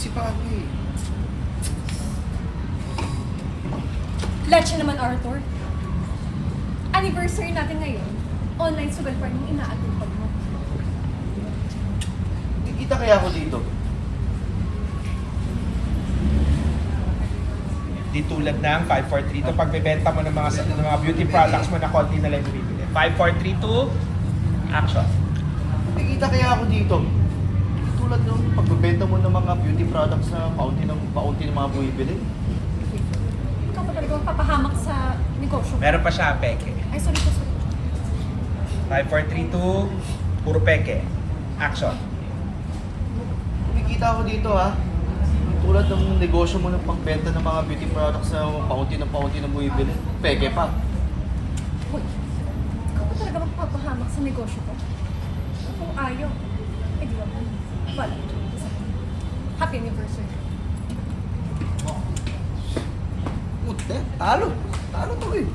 busy pa ako eh. Leche naman, Arthur. Anniversary natin ngayon. Online sugal pa yung inaatupag mo. Kikita kaya ako dito? Di tulad ng 5, 4, 3, 2. Pag bebenta mo ng mga beauty products mo na konti na lang yung bibili. 5, 4, 3, 2, action. Kikita kaya ako dito? Tulad ng pagbebenta mo ng mga beauty products na paunti ng mga bumibili. Ikaw pa talaga papahamak sa negosyo. Meron pa siya, peke. Ay, sorry. 5, 4, 3, 2, puro peke. Action. Kikita ako dito ha. Tulad ng negosyo mo ng pagbenta ng mga beauty products na paunti ng bumibili. Peke pa. Hoy, ikaw pa talaga magpapahamak sa negosyo ko? Kung ayaw, eh di ba mo? Wala. Happy anniversary. Talo. Talo to eh.